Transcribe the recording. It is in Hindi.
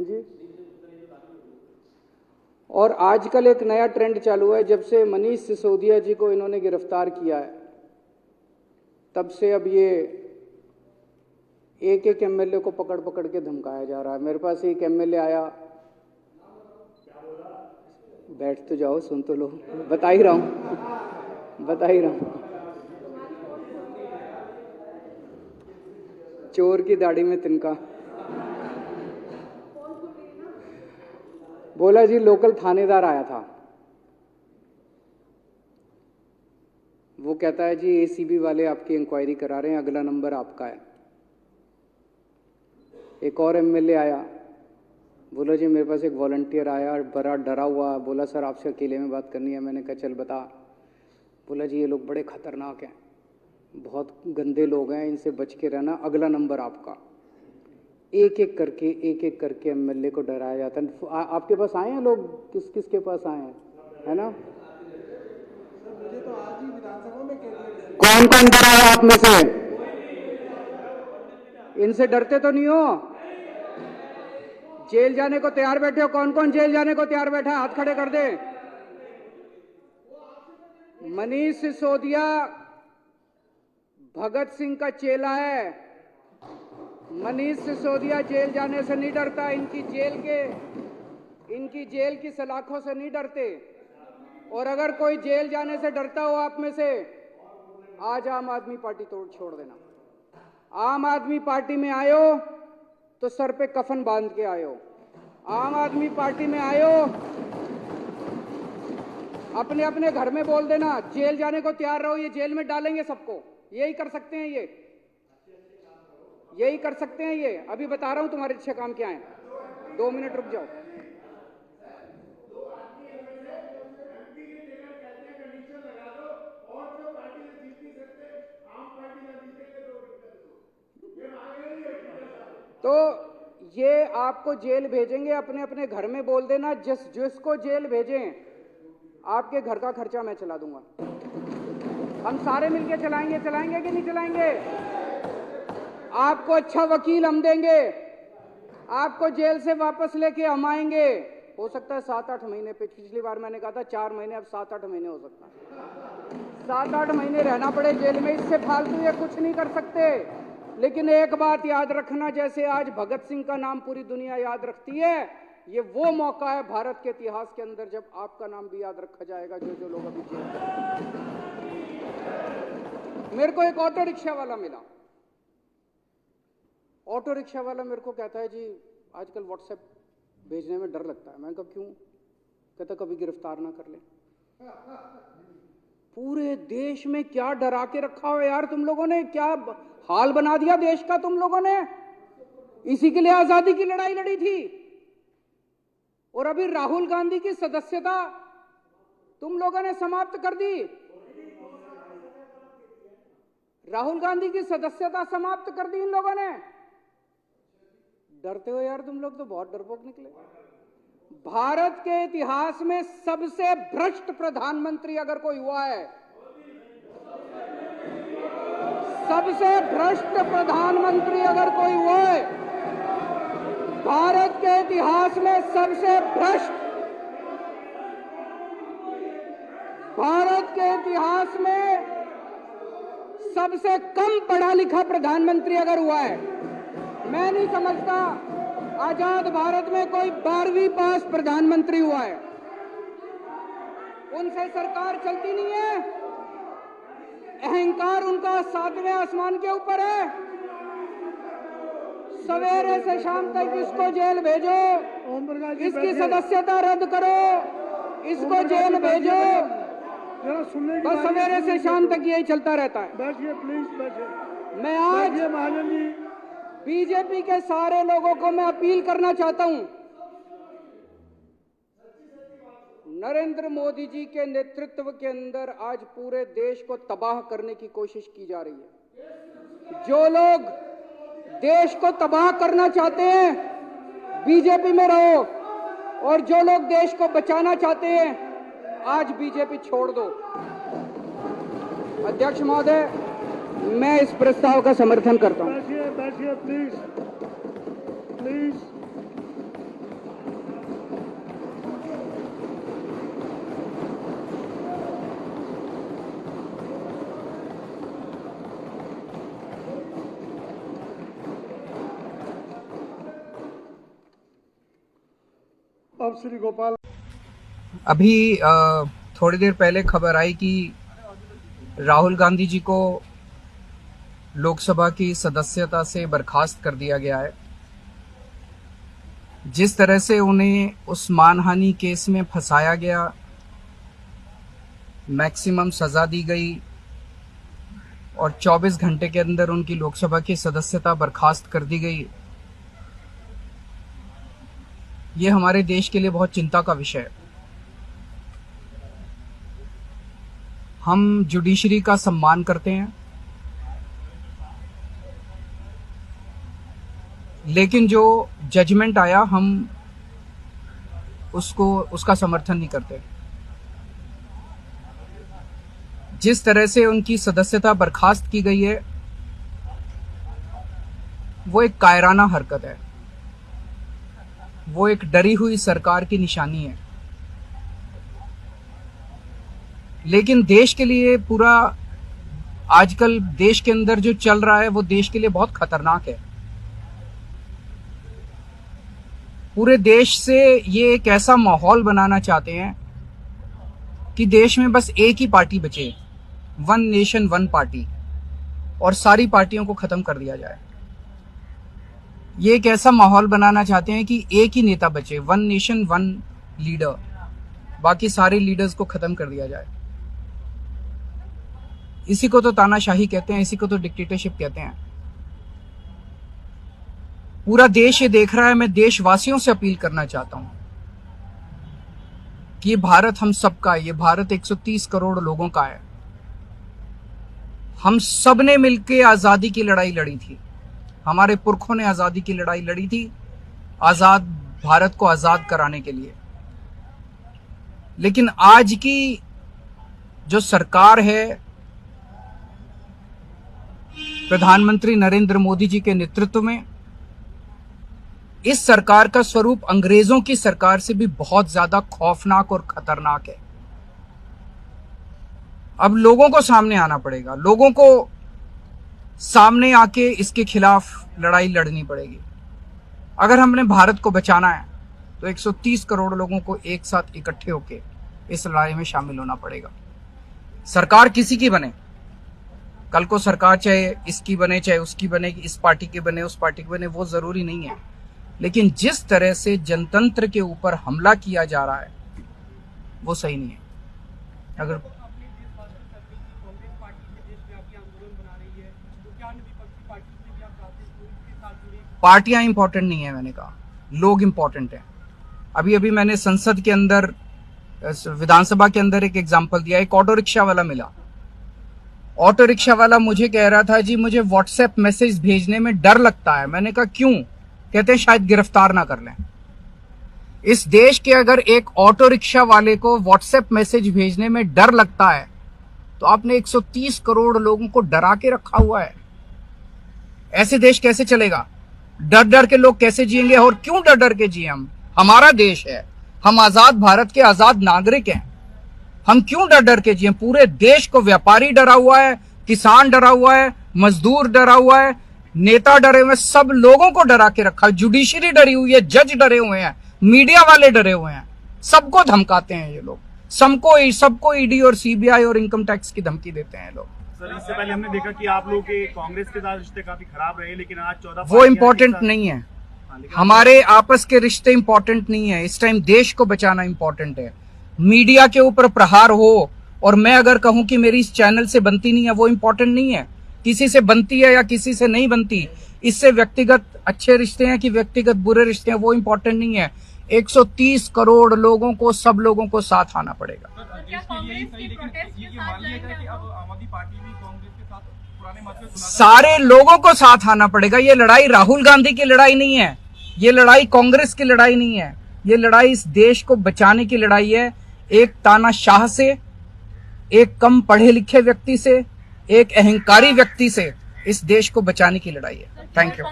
हैं जी। और आजकल एक नया ट्रेंड चालू है, जब से मनीष सिसोदिया जी को इन्होंने गिरफ्तार किया है तब से अब ये एक एक एमएलए को पकड़ पकड़ के धमकाया जा रहा है। मेरे पास एक एमएलए आया, बैठ तो जाओ, सुन तो लो, बता ही रहा हूं। चोर की दाढ़ी में तिनका। बोला जी लोकल थानेदार आया था, वो कहता है जी एसीबी वाले आपकी इंक्वायरी करा रहे हैं, अगला नंबर आपका है। एक और एमएलए आया, बोला जी मेरे पास एक वॉलंटियर आया, बड़ा डरा हुआ, बोला सर आपसे अकेले में बात करनी है। मैंने कहा चल बता। बोला जी ये लोग बड़े खतरनाक हैं, बहुत गंदे लोग हैं, इनसे बच के रहना, अगला नंबर आपका। एक एक करके एमएलए को डराया जाता है। आपके पास आए हैं लोग? किस किस के पास आए हैं, है ना? मुझे तो आज ही विधानसभा में कौन कौन डरा है आप में से? इनसे डरते तो नहीं हो? जेल जाने को तैयार बैठे हो? कौन कौन जेल जाने को तैयार बैठा है? हाथ खड़े कर दे। मनीष सिसोदिया भगत सिंह का चेला है। मनीष सिसोदिया जेल जाने से नहीं डरता, इनकी जेल की सलाखों से नहीं डरते। और अगर कोई जेल जाने से डरता हो आप में से, आज आम आदमी पार्टी छोड़ देना। आम आदमी पार्टी में आयो तो सर पे कफन बांध के आयो। आम आदमी पार्टी में आयो, अपने अपने घर में बोल देना जेल जाने को तैयार रहो, ये जेल में डालेंगे सबको। यही कर सकते हैं यही कर सकते हैं ये। अभी बता रहा हूं तुम्हारे अच्छे काम क्या है। 2 मिनट रुक जाओ। तो ये आपको जेल भेजेंगे, अपने अपने घर में बोल देना, जिसको जेल भेजें आपके घर का खर्चा मैं चला दूंगा। हम सारे मिलके चलाएंगे कि नहीं चलाएंगे? आपको अच्छा वकील हम देंगे, आपको जेल से वापस लेके हम आएंगे। हो सकता है 7-8 महीने, पिछली बार मैंने कहा था 4 महीने, अब 7-8 महीने हो सकता है। 7-8 महीने रहना पड़े जेल में, इससे फालतू ये कुछ नहीं कर सकते। लेकिन एक बात याद रखना, जैसे आज भगत सिंह का नाम पूरी दुनिया याद रखती है, ये वो मौका है भारत के इतिहास के अंदर जब आपका नाम भी याद रखा जाएगा, जो लोग अभी जेल में। मेरे को एक ऑटो रिक्शा वाला मिला। ऑटो रिक्शा वाला मेरे को कहता है जी आजकल व्हाट्सएप भेजने में डर लगता है। मैंने कहा क्यों? कहता कभी गिरफ्तार ना कर ले। पूरे देश में क्या डरा के रखा हो यार तुम लोगों ने, क्या हाल बना दिया देश का तुम लोगों ने। इसी के लिए आजादी की लड़ाई लड़ी थी। और अभी राहुल गांधी की सदस्यता तुम लोगों ने समाप्त कर दी। राहुल गांधी की सदस्यता समाप्त कर दी इन लोगों ने। डरते हो यार तुम लोग, तो बहुत डरपोक निकले। भारत के इतिहास में सबसे भ्रष्ट प्रधानमंत्री अगर कोई हुआ है, सबसे भ्रष्ट प्रधानमंत्री अगर कोई हुआ है, भारत के इतिहास में सबसे भ्रष्ट, भारत के इतिहास में सबसे कम पढ़ा लिखा प्रधानमंत्री अगर हुआ है, मैं नहीं समझता आजाद भारत में कोई 12वीं पास प्रधानमंत्री हुआ है। उनसे सरकार चलती नहीं है। अहंकार उनका 7वें आसमान के ऊपर है। सवेरे से शाम तक इसको जेल भेजो, इसकी सदस्यता रद्द करो, इसको जेल भेजो, बस सवेरे से शाम तक यही चलता रहता है। बैठिए प्लीज, बैठिए। मैं आज महाजन जी, बीजेपी के सारे लोगों को मैं अपील करना चाहता हूं, नरेंद्र मोदी जी के नेतृत्व के अंदर आज पूरे देश को तबाह करने की कोशिश की जा रही है। जो लोग देश को तबाह करना चाहते हैं बीजेपी में रहो, और जो लोग देश को बचाना चाहते हैं आज बीजेपी छोड़ दो। अध्यक्ष महोदय, मैं इस प्रस्ताव का समर्थन करता हूं। बैठिए प्लीज, प्लीज। अब श्री गोपाल अभी थोड़ी देर पहले खबर आई कि राहुल गांधी जी को लोकसभा की सदस्यता से बर्खास्त कर दिया गया है। जिस तरह से उन्हें उस मानहानि केस में फंसाया गया, मैक्सिमम सजा दी गई और 24 घंटे के अंदर उनकी लोकसभा की सदस्यता बर्खास्त कर दी गई, ये हमारे देश के लिए बहुत चिंता का विषय है। हम जुडिशरी का सम्मान करते हैं, लेकिन जो जजमेंट आया हम उसका समर्थन नहीं करते। जिस तरह से उनकी सदस्यता बर्खास्त की गई है वो एक कायराना हरकत है, वो एक डरी हुई सरकार की निशानी है। लेकिन देश के लिए पूरा आजकल देश के अंदर जो चल रहा है वो देश के लिए बहुत खतरनाक है। पूरे देश से ये एक ऐसा माहौल बनाना चाहते हैं कि देश में बस एक ही पार्टी बचे, वन नेशन वन पार्टी, और सारी पार्टियों को खत्म कर दिया जाए। ये एक ऐसा माहौल बनाना चाहते हैं कि एक ही नेता बचे, वन नेशन वन लीडर, बाकी सारे लीडर्स को खत्म कर दिया जाए। इसी को तो तानाशाही कहते हैं, इसी को तो डिक्टेटरशिप कहते हैं। पूरा देश ये देख रहा है। मैं देशवासियों से अपील करना चाहता हूं कि ये भारत हम सबका है, ये भारत 130 करोड़ लोगों का है। हम सब ने मिलकर आजादी की लड़ाई लड़ी थी, हमारे पुरखों ने आजादी की लड़ाई लड़ी थी, आजाद भारत को आजाद कराने के लिए। लेकिन आज की जो सरकार है, प्रधानमंत्री नरेंद्र मोदी जी के नेतृत्व में, इस सरकार का स्वरूप अंग्रेजों की सरकार से भी बहुत ज्यादा खौफनाक और खतरनाक है। अब लोगों को सामने आना पड़ेगा, लोगों को सामने आके इसके खिलाफ लड़ाई लड़नी पड़ेगी। अगर हमने भारत को बचाना है तो 130 करोड़ लोगों को एक साथ इकट्ठे होके इस लड़ाई में शामिल होना पड़ेगा। सरकार किसी की बने, कल को सरकार चाहे इसकी बने चाहे उसकी बने, इस पार्टी की बने उस पार्टी की बने, वो जरूरी नहीं है। लेकिन जिस तरह से जनतंत्र के ऊपर हमला किया जा रहा है वो सही नहीं है। अगर पार्टियां इंपॉर्टेंट नहीं है, मैंने कहा लोग इंपॉर्टेंट हैं। अभी अभी मैंने संसद के अंदर, विधानसभा के अंदर एक एग्जांपल दिया। एक ऑटो रिक्शा वाला मिला, ऑटो रिक्शा वाला मुझे कह रहा था जी मुझे व्हाट्सएप मैसेज भेजने में डर लगता है। मैंने कहा क्यों? कहते हैं शायद गिरफ्तार ना कर लें। इस देश के अगर एक ऑटो रिक्शा वाले को व्हाट्सएप मैसेज भेजने में डर लगता है तो आपने 130 करोड़ लोगों को डरा के रखा हुआ है। ऐसे देश कैसे चलेगा? डर डर के लोग कैसे जिएंगे? और क्यों डर डर के जिए? हम, हमारा देश है, हम आजाद भारत के आजाद नागरिक हैं, हम क्यों डर डर के जिए? पूरे देश को व्यापारी डरा हुआ है, किसान डरा हुआ है, मजदूर डरा हुआ है, नेता डरे हुए हैं, सब लोगों को डरा के रखा है। जुडिशरी डरी हुई है, जज डरे हुए हैं, मीडिया वाले डरे हुए हैं, सबको धमकाते हैं ये लोग, सबको ईडी और सीबीआई और इनकम टैक्स की धमकी देते हैं लोग। सर, इससे पहले हमने देखा कि आप लोग के कांग्रेस के साथ रिश्ते काफी खराब रहे, लेकिन आज 14 वो इम्पोर्टेंट नहीं है। हमारे आपस के रिश्ते इंपॉर्टेंट नहीं है। इस टाइम देश को बचाना इंपॉर्टेंट है। मीडिया के ऊपर प्रहार हो और मैं अगर कहूं कि मेरी इस चैनल से बनती नहीं है, वो इंपॉर्टेंट नहीं है। किसी से बनती है या किसी से नहीं बनती, इससे व्यक्तिगत अच्छे रिश्ते हैं कि व्यक्तिगत बुरे रिश्ते हैं, वो इंपॉर्टेंट नहीं है। 130 करोड़ लोगों को, सब लोगों को साथ आना पड़ेगा। सारे लोगों को साथ आना पड़ेगा। ये लड़ाई राहुल गांधी की लड़ाई नहीं है, ये लड़ाई कांग्रेस की लड़ाई नहीं है, ये लड़ाई इस देश को बचाने की लड़ाई है। एक तानाशाह से, एक कम पढ़े लिखे व्यक्ति से, एक अहंकारी व्यक्ति से इस देश को बचाने की लड़ाई है। Thank you.